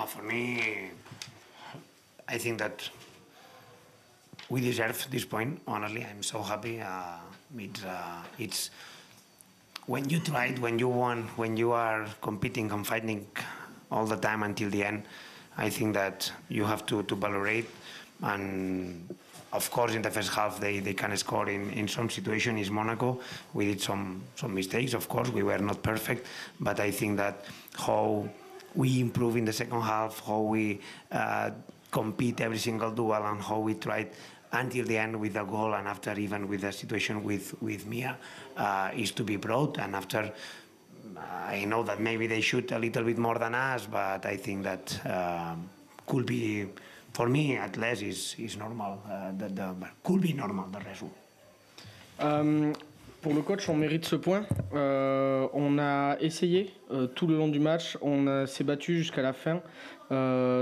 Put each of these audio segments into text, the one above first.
For me, I think that we deserve this point. Honestly, I'm so happy. It's when you tried, when you won, when you are competing and fighting all the time until the end. I think that you have to valorate, and of course in the first half they can score in some situations. It's Monaco. We did some mistakes, of course. We were not perfect, but I think that how we improve in the second half, how we compete every single duel, and how we tried until the end with the goal, and after even with the situation with Mia, is to be proud. And after, I know that maybe they shoot a little bit more than us, but I think that could be, for me at least, is normal. Could be normal, the result. Pour le coach, on mérite ce point. On a essayé tout le long du match, on s'est battu jusqu'à la fin.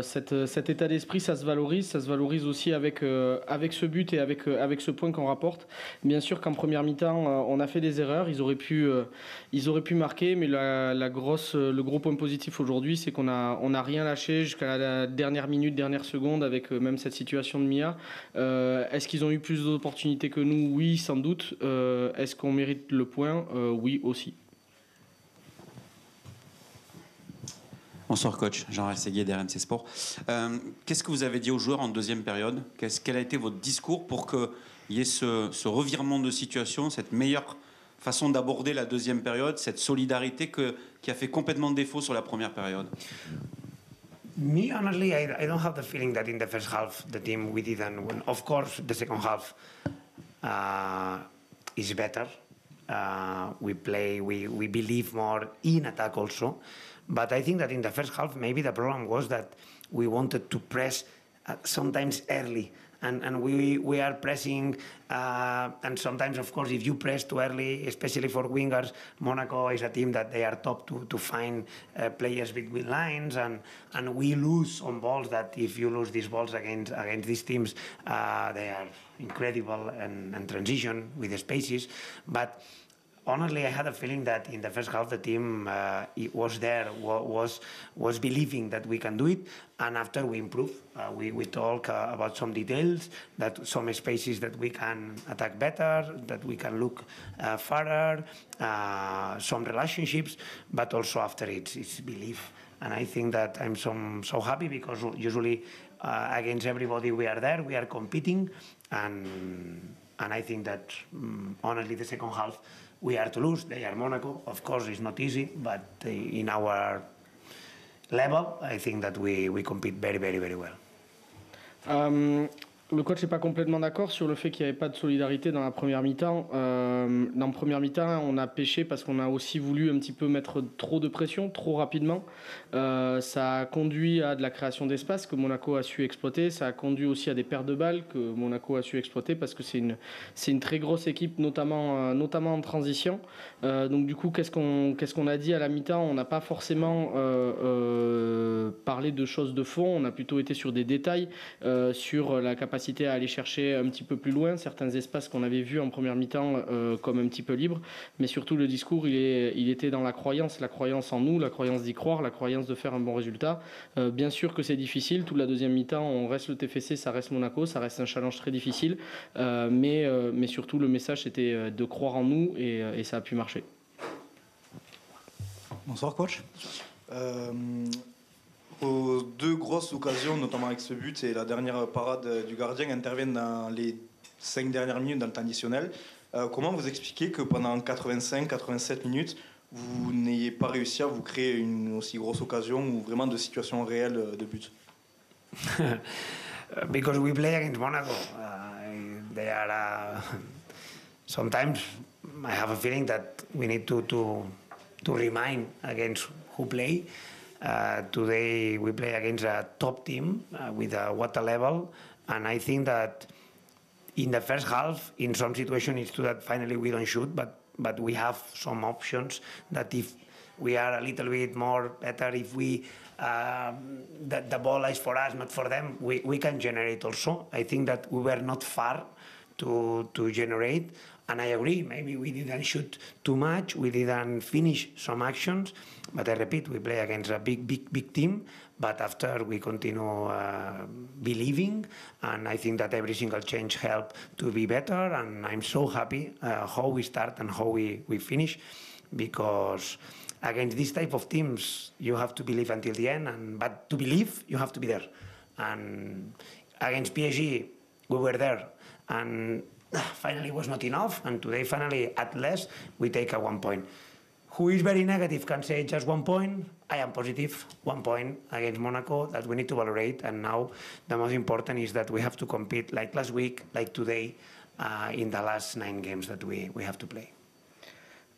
Cet état d'esprit, ça se valorise aussi avec ce but et avec ce point qu'on rapporte. Bien sûr qu'en première mi-temps, on a fait des erreurs, ils auraient pu marquer, mais le gros point positif aujourd'hui, c'est qu'on a rien lâché jusqu'à la dernière minute, dernière seconde, avec même cette situation de Mia. Est-ce qu'ils ont eu plus d'opportunités que nous? Oui, sans doute. Est-ce qu'on mérite le point? Oui, aussi. Bonsoir coach, Jean Seguier d'RMC Sport. Qu'est-ce que vous avez dit aux joueurs en deuxième période? Quel a été votre discours pour qu'il y ait ce revirement de situation, cette meilleure façon d'aborder la deuxième période, cette solidarité qui a fait complètement défaut sur la première période? Me, honestly, I don't have the feeling that in the first half the team we didn't win. Of course, the second half is better. We believe more in attack also. But I think that in the first half, maybe the problem was that we wanted to press sometimes early. And we are pressing, and sometimes, of course, if you press too early, especially for wingers, Monaco is a team that they are top to find players between lines, and we lose on balls that if you lose these balls against these teams, they are incredible and transition with the spaces. But honestly, I had a feeling that in the first half the team it was believing that we can do it, and after we improve, we talk about some details, that some spaces that we can attack better, that we can look further, some relationships, but also after it's belief. And I think that I'm so happy because usually against everybody we are there, we are competing, and I think that honestly the second half we are to lose. They are Monaco. Of course, it's not easy, but in our level, I think that we compete very, very, very well. Le coach n'est pas complètement d'accord sur le fait qu'il n'y avait pas de solidarité dans la première mi-temps. Dans la première mi-temps, on a pêché parce qu'on a aussi voulu un petit peu mettre trop de pression, trop rapidement. Ça a conduit à de la création d'espace que Monaco a su exploiter. Ça a conduit aussi à des pertes de balles que Monaco a su exploiter parce que c'est une très grosse équipe, notamment en transition. Donc du coup, qu'est-ce qu'on a dit à la mi-temps? On n'a pas forcément parlé de choses de fond. On a plutôt été sur des détails, sur la capacité à aller chercher un petit peu plus loin certains espaces qu'on avait vus en première mi-temps comme un petit peu libres, mais surtout le discours il était dans la croyance en nous, la croyance d'y croire, la croyance de faire un bon résultat. Bien sûr que c'est difficile, toute la deuxième mi-temps on reste le TéFéCé, ça reste Monaco, ça reste un challenge très difficile, mais surtout le message c'était de croire en nous et ça a pu marcher. Bonsoir coach. Aux deux grosses occasions, notamment avec ce but et la dernière parade du gardien, interviennent dans les 5 dernières minutes dans le temps additionnel. Comment vous expliquez que pendant 85-87 minutes, vous n'ayez pas réussi à vous créer une aussi grosse occasion ou vraiment de situation réelle de but? Because we play against Monaco. They are sometimes I have a feeling that we need to remind against who play. Today we play against a top team with a water level, and I think that in the first half, in some situations, it's true that finally we don't shoot, but we have some options that if we are a little bit more better, if we the ball is for us, not for them, we can generate also. I think that we were not far to generate. And I agree, maybe we didn't shoot too much, we didn't finish some actions, but I repeat, we play against a big team, but after we continue believing, and I think that every single change helped to be better, and I'm so happy how we start and how we finish, because against this type of teams, you have to believe until the end, but to believe, you have to be there. And against PSG, we were there, and finally was not enough, and today finally at last we take a 1 point. Who is very negative can say just 1 point. I am positive, 1 point against Monaco that we need to valorate, and now the most important is that we have to compete like last week, like today, in the last 9 games that we have to play.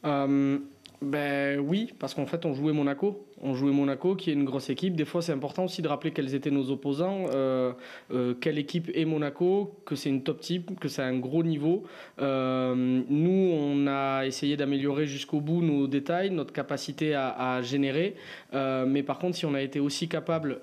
Ben oui, parce qu'en fait on jouait Monaco. On jouait Monaco, qui est une grosse équipe. Des fois, c'est important aussi de rappeler quels étaient nos opposants, quelle équipe est Monaco, que c'est une top team, que c'est un gros niveau. Nous, on a essayé d'améliorer jusqu'au bout nos détails, notre capacité à générer. Mais par contre, si on a été aussi capable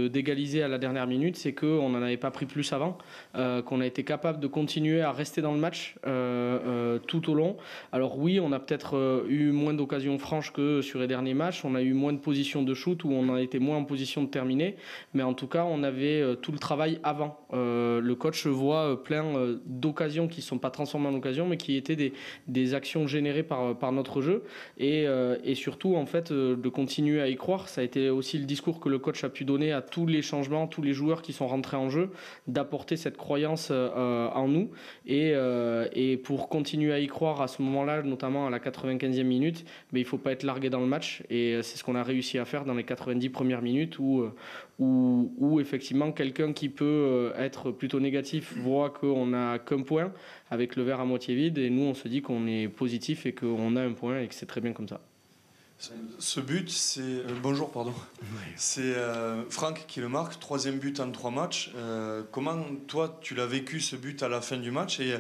d'égaliser à la dernière minute, c'est qu'on n'en avait pas pris plus avant, qu'on a été capable de continuer à rester dans le match tout au long. Alors oui, on a peut-être eu moins d'occasions franches que sur les derniers matchs. On a eu moins de positions de shoot, où on a été moins en position de terminer, mais en tout cas on avait tout le travail avant. Le coach voit plein d'occasions qui ne sont pas transformées en occasions, mais qui étaient des actions générées par notre jeu, et surtout en fait de continuer à y croire. Ça a été aussi le discours que le coach a pu donner à tous les changements, tous les joueurs qui sont rentrés en jeu, d'apporter cette croyance en nous, et pour continuer à y croire à ce moment-là, notamment à la 95e minute, mais il ne faut pas être largué dans le match, et c'est ce qu'on a réussi à faire dans les 90 premières minutes, où effectivement quelqu'un qui peut être plutôt négatif voit qu'on n'a qu'un point avec le verre à moitié vide, et nous on se dit qu'on est positif et qu'on a un point et que c'est très bien comme ça. Ce but, c'est... bonjour, pardon. C'est Franck qui le marque, 3e but en 3 matchs. Comment, toi, tu l'as vécu, ce but à la fin du match? Et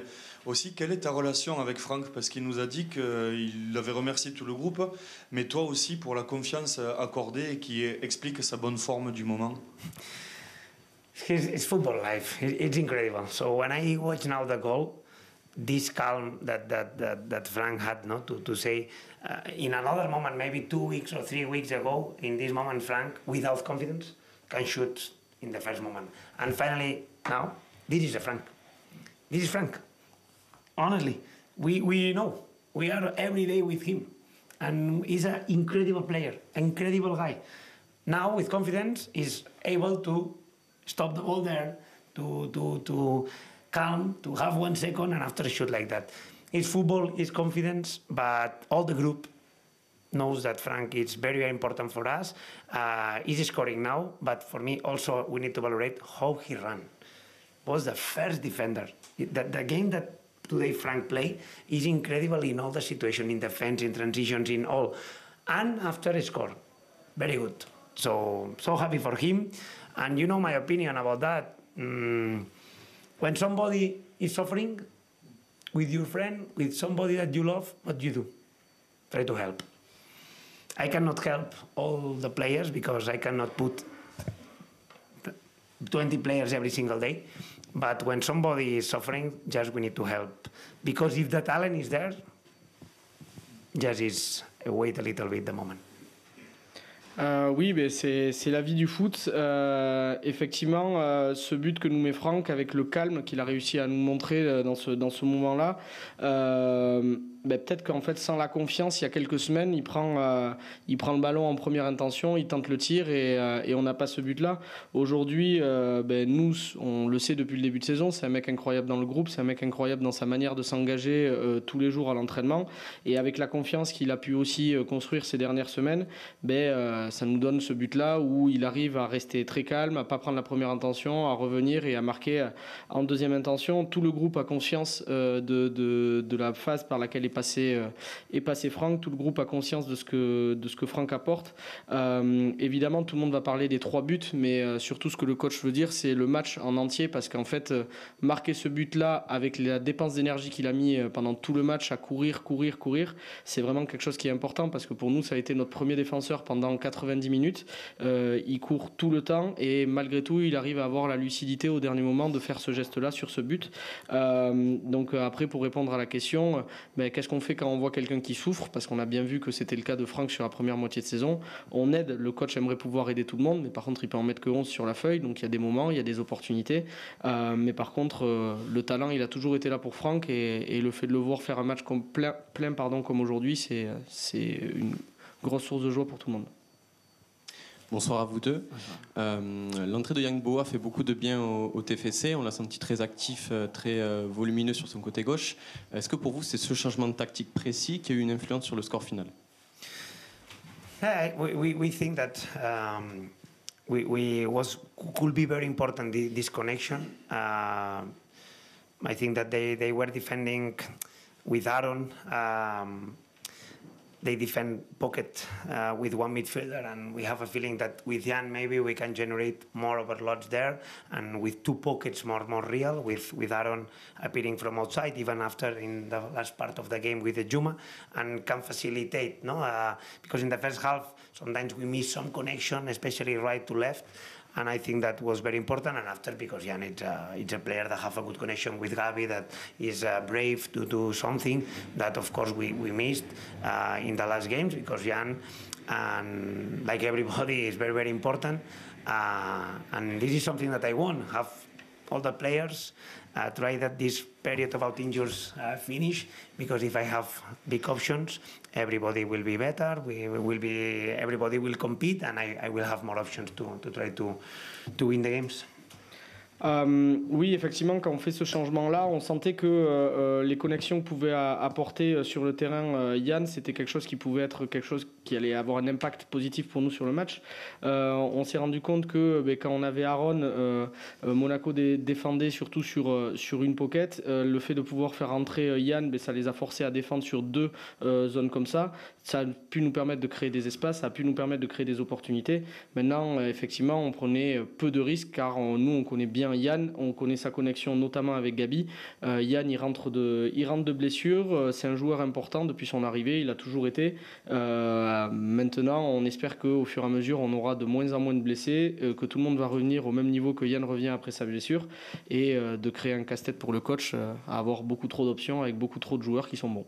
aussi, quelle est ta relation avec Franck? Parce qu'il nous a dit qu'il avait remercié tout le groupe, mais toi aussi pour la confiance accordée, et qui explique sa bonne forme du moment. It's football life. It's incredible. So when I watch now the goal, this calm that Frank had, no, to say in another moment, maybe 2 weeks or 3 weeks ago, in this moment Frank, without confidence, can shoot in the first moment. And finally, now, this is a Frank. This is Frank. Honestly, we know. We are every day with him. And he's an incredible player, incredible guy. Now, with confidence, he's able to stop the ball there, to calm, to have 1 second, and after a shoot like that. It's football, it's confidence, but all the group knows that Frank is very, very important for us. He's scoring now, but for me also we need to valorate how he ran. Was the first defender. The game that today Frank played is incredible in all the situation, in defense, in transitions, in all. And after a score, very good. So happy for him. And you know my opinion about that. When somebody is suffering with your friend, with somebody that you love, what do you do? Try to help. I cannot help all the players because I cannot put 20 players every single day. But when somebody is suffering, just we need to help. Because if the talent is there, just is wait a little bit the moment. Oui, mais c'est la vie du foot. Effectivement, ce but que nous met Franck, avec le calme qu'il a réussi à nous montrer dans ce moment-là, peut-être qu'en fait, sans la confiance, il y a quelques semaines, il prend le ballon en première intention, il tente le tir, et on n'a pas ce but-là. Aujourd'hui, nous, on le sait depuis le début de saison, c'est un mec incroyable dans le groupe, c'est un mec incroyable dans sa manière de s'engager tous les jours à l'entraînement, et avec la confiance qu'il a pu aussi construire ces dernières semaines, ça nous donne ce but-là où il arrive à rester très calme, à ne pas prendre la première intention, à revenir et à marquer en deuxième intention. Tout le groupe a conscience de la phase par laquelle est passer Franck. Tout le groupe a conscience de ce que Franck apporte. Évidemment, tout le monde va parler des 3 buts, mais surtout ce que le coach veut dire, c'est le match en entier, parce qu'en fait, marquer ce but-là avec la dépense d'énergie qu'il a mis pendant tout le match à courir, c'est vraiment quelque chose qui est important, parce que pour nous, ça a été notre premier défenseur pendant 90 minutes. Il court tout le temps et malgré tout, il arrive à avoir la lucidité au dernier moment de faire ce geste-là sur ce but. Donc après, pour répondre à la question, qu'est-ce qu'on fait quand on voit quelqu'un qui souffre, parce qu'on a bien vu que c'était le cas de Franck sur la première moitié de saison. On aide, le coach aimerait pouvoir aider tout le monde, mais par contre il peut en mettre que 11 sur la feuille, donc il y a des moments, il y a des opportunités, mais par contre le talent il a toujours été là pour Franck, et le fait de le voir faire un match plein comme aujourd'hui, c'est une grosse source de joie pour tout le monde. Bonsoir à vous deux. L'entrée de Yang Bo a fait beaucoup de bien au TéFéCé. On l'a senti très actif, très volumineux sur son côté gauche. Est-ce que pour vous, c'est ce changement de tactique précis qui a eu une influence sur le score final? We think that could be very important, this connection. I think that they were defending with Aaron. They defend pocket with one midfielder, and we have a feeling that with Jan maybe we can generate more overloads there, and with 2 pockets more real, with Aaron appearing from outside even after in the last part of the game with the Juma, and can facilitate, because in the first half sometimes we miss some connection, especially right to left. And I think that was very important. And after, because Jan it's a player that have a good connection with Gabi, that is brave to do something that of course we missed in the last games, because Jan, and like everybody, is very important. And this is something that I want, have all the players try that this period of out injuries finish, because if I have big options, everybody will be better, everybody will compete, and I will have more options to try to win the games. Oui, effectivement, quand on fait ce changement-là, on sentait que les connexions que pouvait apporter sur le terrain Yann, c'était quelque chose qui pouvait être quelque chose qui allait avoir un impact positif pour nous sur le match. On s'est rendu compte que quand on avait Aaron, Monaco défendait surtout sur une pocket. Le fait de pouvoir faire entrer Yann, ça les a forcés à défendre sur 2 zones comme ça. Ça a pu nous permettre de créer des espaces, ça a pu nous permettre de créer des opportunités. Maintenant, effectivement, on prenait peu de risques, car nous, on connaît bien Yann, on connaît sa connexion notamment avec Gabi. Yann, il rentre de blessure, c'est un joueur important depuis son arrivée, il a toujours été. Maintenant, on espère qu'au fur et à mesure, on aura de moins en moins de blessés, que tout le monde va revenir au même niveau que Yann revient après sa blessure, et de créer un casse-tête pour le coach à avoir beaucoup trop d'options avec beaucoup trop de joueurs qui sont bons.